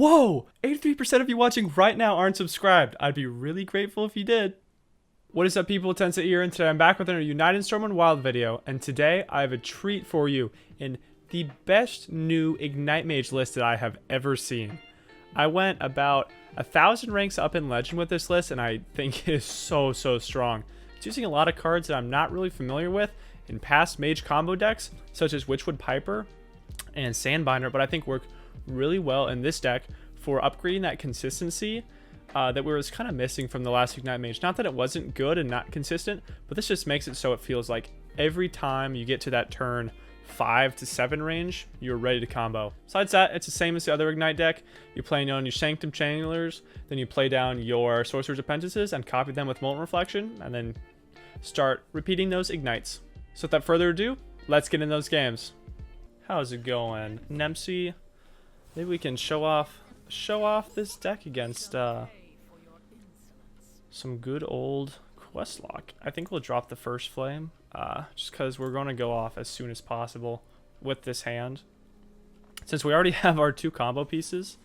Whoa! 83% of you watching right now aren't subscribed. I'd be really grateful if you did. What is up, people? TenCent here, and today I'm back with another United Stormwind Wild video. And today I have a treat for you in the best new Ignite Mage list that I have ever seen. I went about 1,000 ranks up in Legend with this list, and I think it is so strong. It's using a lot of cards that I'm not really familiar with in past mage combo decks, such as Witchwood Piper and Sandbinder, but I think work really well in this deck for upgrading that consistency that we were kind of missing from the last Ignite Mage. Not that it wasn't good and not consistent, but this just makes it so it feels like every time you get to that turn 5 to 7 range, you're ready to combo. Besides that, it's the same as the other Ignite deck. You play down your Sanctum Chandlers, then you play down your Sorcerer's Apprentices and copy them with Molten Reflection, and then start repeating those Ignites. So without further ado, let's get in those games. How's it going, Nemsi? Maybe we can show off this deck against some good old Questlock. I think we'll drop the first flame, just because we're going to go off as soon as possible with this hand. Since we already have our 2 combo pieces,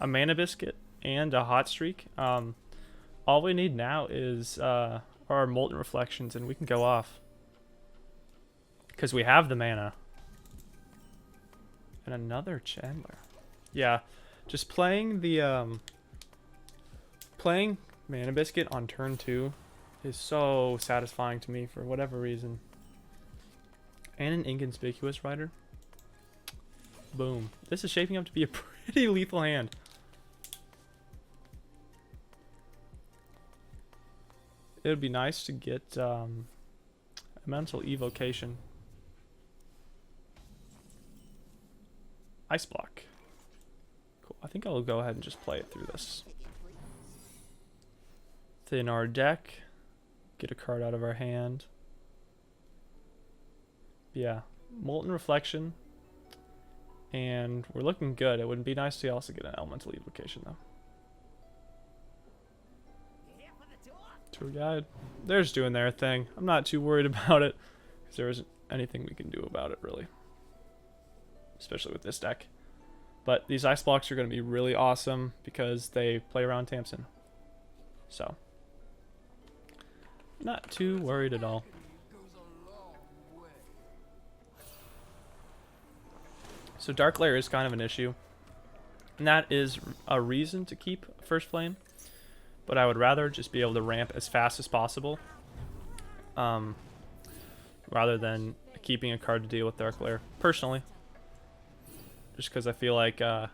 a Mana Biscuit and a Hot Streak, all we need now is our Molten Reflections, and we can go off. Because we have the mana. And another Chandler. Yeah, just playing the playing Mana Biscuit on turn 2 is so satisfying to me for whatever reason. And an Inconspicuous Rider. Boom. This is shaping up to be a pretty lethal hand. It would be nice to get a mental evocation. Ice block. Cool. I think I'll go ahead and just play it through this. Thin our deck. Get a card out of our hand. Yeah. Molten Reflection. And we're looking good. It would be nice to also get an elemental evocation though. Tour guide. They're just doing their thing. I'm not too worried about it because there isn't anything we can do about it really. Especially with this deck. But these ice blocks are going to be really awesome because they play around TenCent. So, not too worried at all. So Dark Lair is kind of an issue. And that is a reason to keep First Flame. But I would rather just be able to ramp as fast as possible. Rather than keeping a card to deal with Dark Lair. Personally. Just because I feel like, you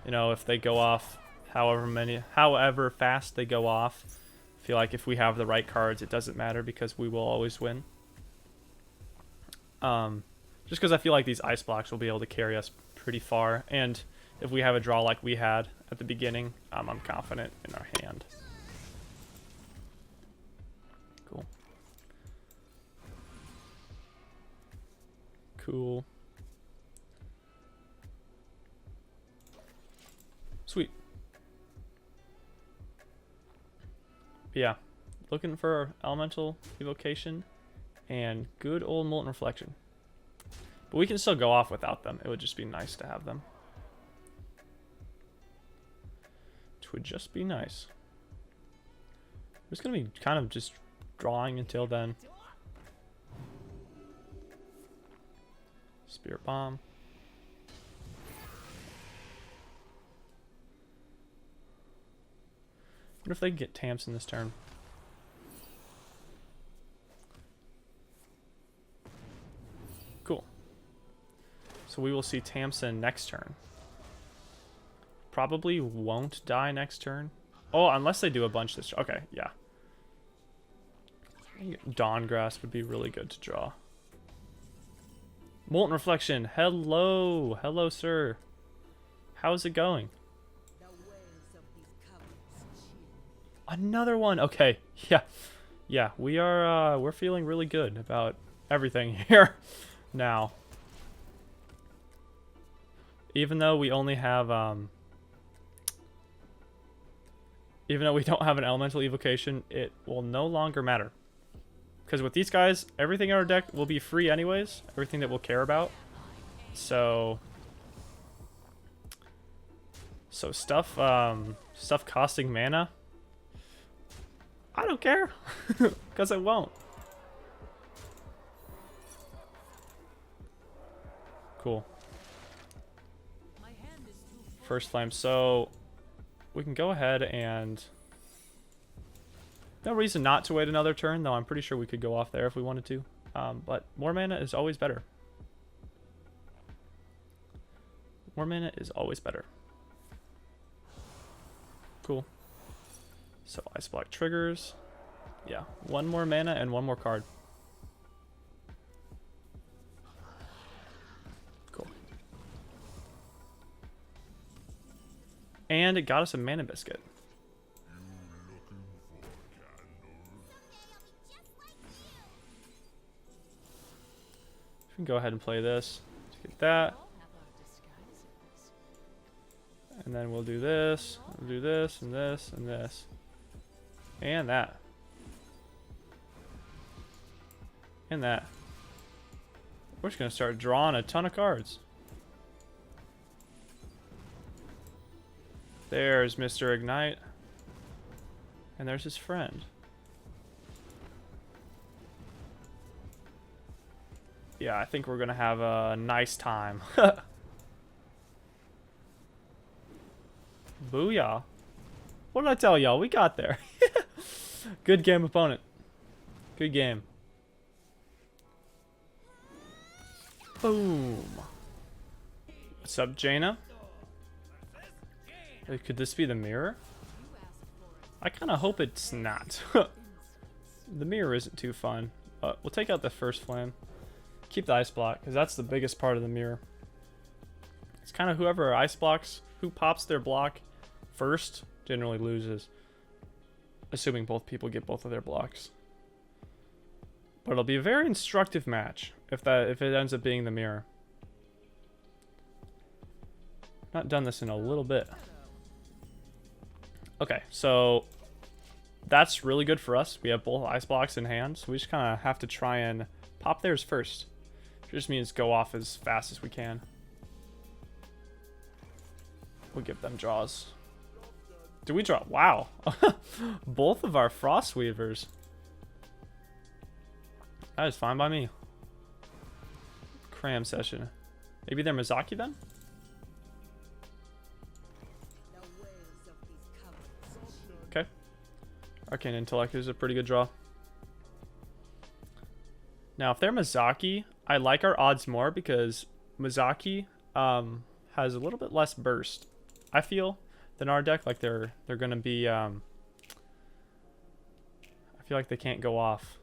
know, if they go off however fast they go off, I feel like if we have the right cards, it doesn't matter because we will always win. Just because I feel like these ice blocks will be able to carry us pretty far. And if we have a draw like we had at the beginning, I'm confident in our hand. Cool. Cool. Sweet. Yeah, looking for elemental evocation and good old Molten Reflection. But we can still go off without them. It would just be nice to have them. It would just be nice. I'm just going to be kind of just drawing until then. Spirit Bomb. What if they can get TenCent this turn? Cool. So we will see TenCent next turn. Probably won't die next turn. Oh, unless they do a bunch this turn. Okay, yeah. Dawngrasp would be really good to draw. Molten Reflection. Hello. Hello, sir. How's it going? Another one. Okay. Yeah, we are we're feeling really good about everything here now. Even though we only have even though we don't have an elemental evocation, it will no longer matter. Because with these guys, everything in our deck will be free anyways, everything that we'll care about. So So stuff costing mana. I don't care, because it won't. Cool. First flame. So we can go ahead and... No reason not to wait another turn, though I'm pretty sure we could go off there if we wanted to. But more mana is always better. More mana is always better. Cool. So Ice Block triggers. Yeah, one more mana and one more card. Cool. And it got us a mana biscuit. We can go ahead and play this. Let's get that. And then we'll do this. We'll do this and this and this. And that. And that. We're just going to start drawing a ton of cards. There's Mr. Ignite. And there's his friend. Yeah, I think we're going to have a nice time. Booyah. What did I tell y'all? We got there. Good game, opponent. Good game. Boom. What's up, Jaina? Could this be the mirror? I kind of hope it's not. The mirror isn't too fun. We'll take out the first flame. Keep the ice block, because that's the biggest part of the mirror. It's kind of whoever ice blocks, who pops their block first, generally loses. Assuming both people get both of their blocks. But it'll be a very instructive match if it ends up being the mirror. Not done this in a little bit. Okay, so that's really good for us. We have both ice blocks in hand, so we just kind of have to try and pop theirs first. It just means go off as fast as we can. We'll give them draws. Do we draw? Wow. Both of our Frostweavers. That is fine by me. Cram session. Maybe they're Mizaki then? Okay. Arcane Intellect is a pretty good draw. Now, if they're Mizaki, I like our odds more because Mizaki has a little bit less burst, I feel, than our deck. Like they're gonna be I feel like they can't go off.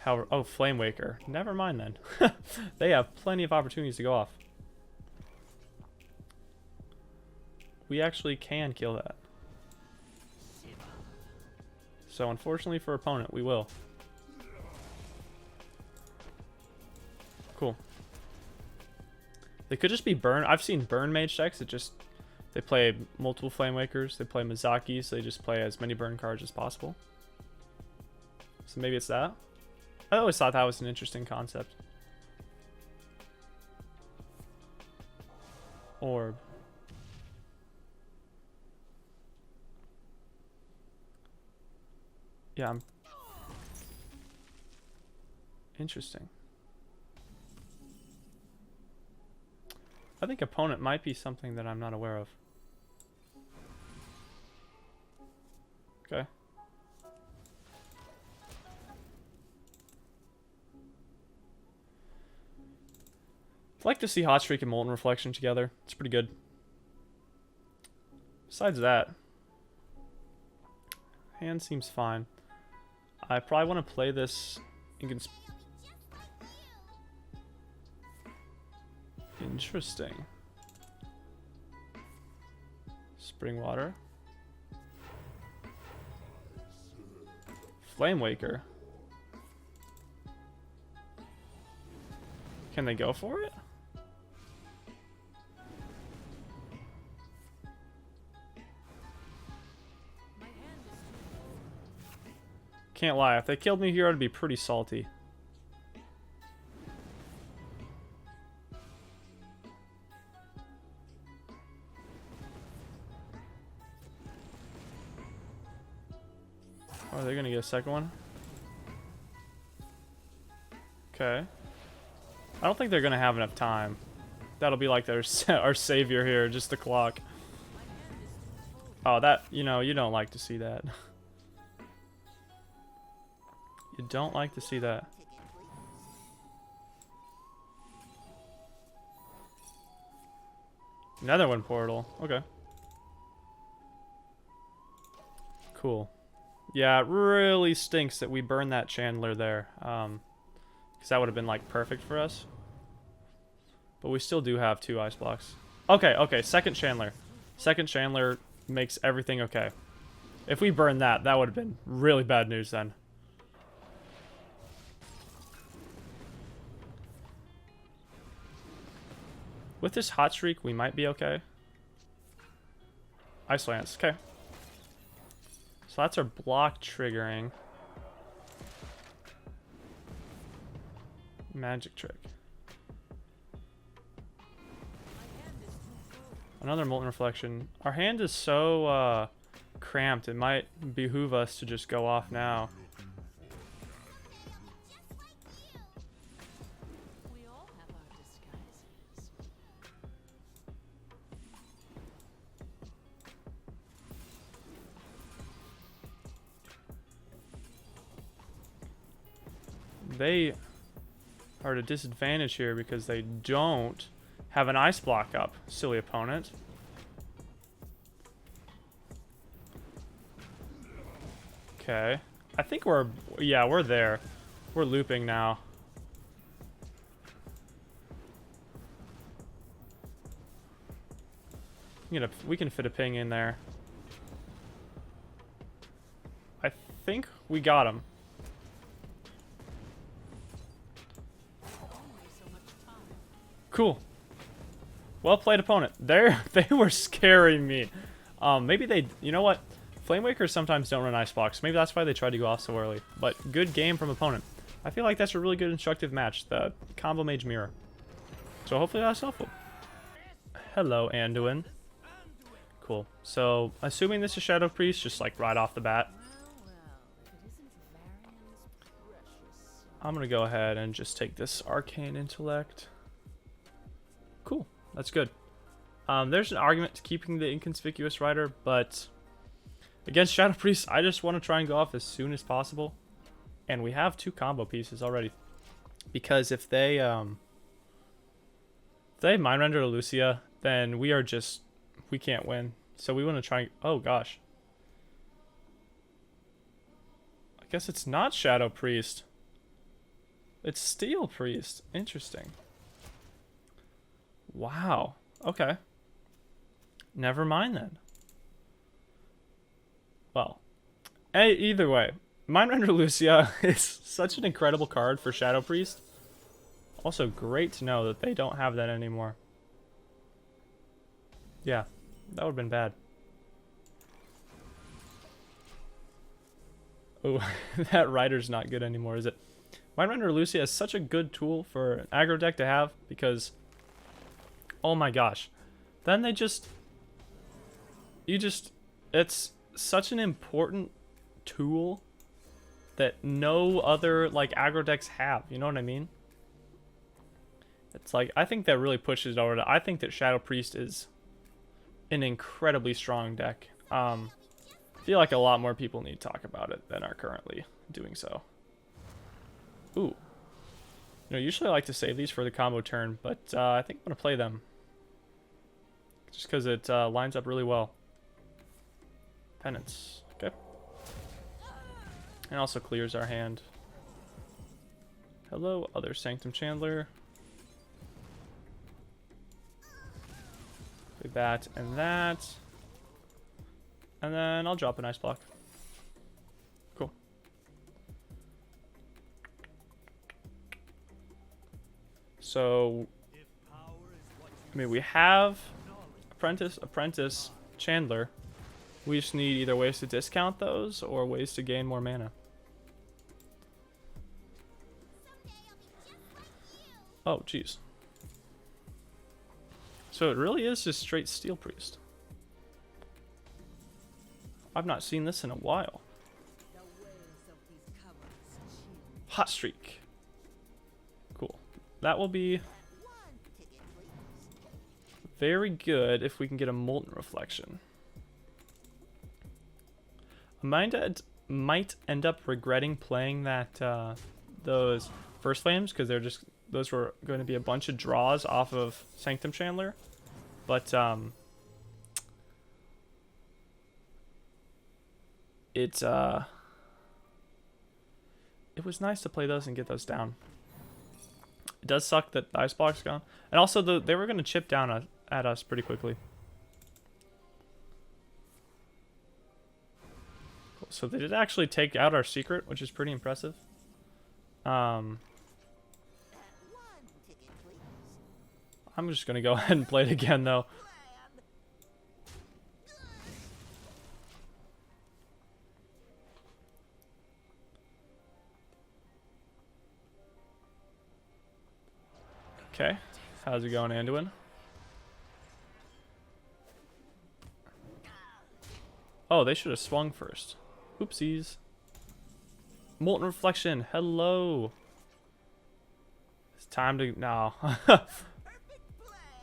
Oh, Flame Waker. Never mind then. They have plenty of opportunities to go off. We actually can kill that. So unfortunately for opponent, we will. Cool. They could just be burn. I've seen burn mage decks that just they play multiple Flame Wakers. They play Mizaki, so they just play as many burn cards as possible. So maybe it's that. I always thought that was an interesting concept. Orb. Yeah, interesting. I think opponent might be something that I'm not aware of. Okay. I'd like to see Hot Streak and Molten Reflection together. It's pretty good. Besides that, hand seems fine. I probably want to play this Interesting. Spring Water. Flame Waker. Can they go for it? Can't lie, if they killed me here, I'd be pretty salty. Are they gonna get a second one? Okay. I don't think they're gonna have enough time. That'll be like their our savior here, just the clock. Oh, that, you know, you don't like to see that. You don't like to see that. Another one portal. Okay. Cool. Yeah, it really stinks that we burned that Chandler there. Because that would have been like perfect for us. But we still do have 2 ice blocks. Okay, okay, second Chandler. Second Chandler makes everything okay. If we burn that, that would have been really bad news then. With this hot streak, we might be okay. Ice Lance, okay. So that's our block triggering. Magic trick. Another Molten Reflection. Our hand is so cramped, it might behoove us to just go off now. They are at a disadvantage here because they don't have an ice block up. Silly opponent. Okay. I think we're... yeah, we're there. We're looping now. We can fit a ping in there. I think we got him. Cool. Well played, opponent. They were scaring me. Maybe they... you know what? Flamewakers sometimes don't run ice blocks. Maybe that's why they tried to go off so early. But good game from opponent. I feel like that's a really good instructive match. The combo mage mirror. So hopefully that's helpful. Hello, Anduin. Cool. So, assuming this is Shadow Priest, just like right off the bat. I'm gonna go ahead and just take this Arcane Intellect. Cool. That's good. There's an argument to keeping the Inconspicuous Rider, but against Shadow Priest, I just want to try and go off as soon as possible. And we have 2 combo pieces already. Because if they Mind Render to Lucia, then we can't win. So we want to try. Oh gosh. I guess it's not Shadow Priest. It's Steel Priest. Interesting. Wow. Okay. Never mind then. Well, either way, Mind Render Lucia is such an incredible card for Shadow Priest. Also, great to know that they don't have that anymore. Yeah, that would have been bad. Oh, that Rider's not good anymore, is it? Mind Render Lucia is such a good tool for an aggro deck to have because... oh my gosh. Then it's such an important tool that no other like aggro decks have. You know what I mean? It's like, I think that really pushes it over to, I think that Shadow Priest is an incredibly strong deck. I feel like a lot more people need to talk about it than are currently doing so. Ooh. You know, usually I like to save these for the combo turn, but I think I'm going to play them. Just because it lines up really well. Penance. Okay. And also clears our hand. Hello, other Sanctum Chandler. Do that and that. And then I'll drop an ice block. Cool. So, I mean, we have Apprentice, Chandler. We just need either ways to discount those or ways to gain more mana. Oh, jeez. So it really is just straight Steel Priest. I've not seen this in a while. Hot streak. Cool. That will be very good if we can get a Molten Reflection. I might end up regretting playing that those First Flames, because those were going to be a bunch of draws off of Sanctum Chandler. But it was nice to play those and get those down. It does suck that the ice block's gone, and also they were going to chip down at us pretty quickly. Cool. So they did actually take out our secret, which is pretty impressive. I'm just going to go ahead and play it again, though. Okay, how's it going, Anduin? Oh, they should have swung first. Oopsies. Molten Reflection, hello. It's time to... No.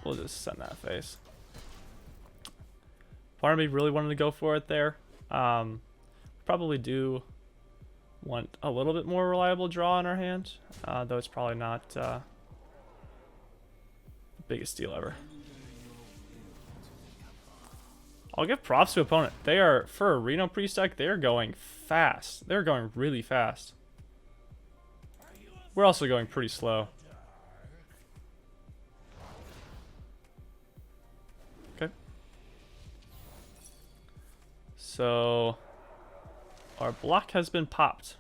We'll just send that face. Part of me really wanted to go for it there. Probably do want a little bit more reliable draw in our hand, though it's probably not the biggest deal ever. I'll give props to opponent. They are, for a Reno Priest deck, they're going fast. They're going really fast. We're also going pretty slow. Okay. So our block has been popped.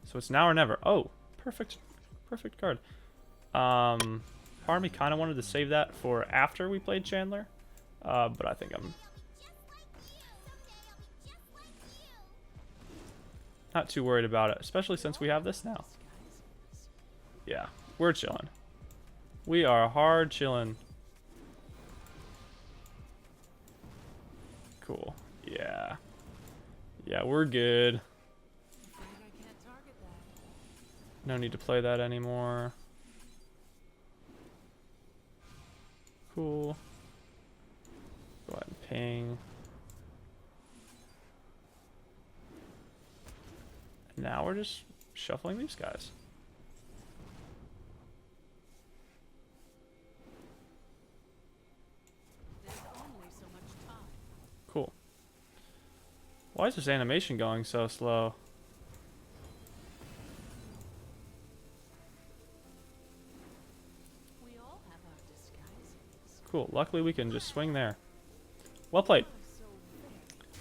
So it's now or never. Oh, perfect. Perfect card. Part of me kind of wanted to save that for after we played Chandler. But I think I'm not too worried about it, especially since we have this now. Yeah, we're chilling. We are hard chilling. Cool. Yeah. Yeah, we're good. No need to play that anymore. Cool. Go ahead and ping. And now we're just shuffling these guys. Cool. Why is this animation going so slow? Cool. Luckily we can just swing there. Well played.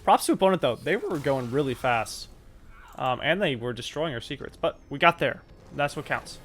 Props to opponent though. They were going really fast. And they were destroying our secrets. But we got there. That's what counts.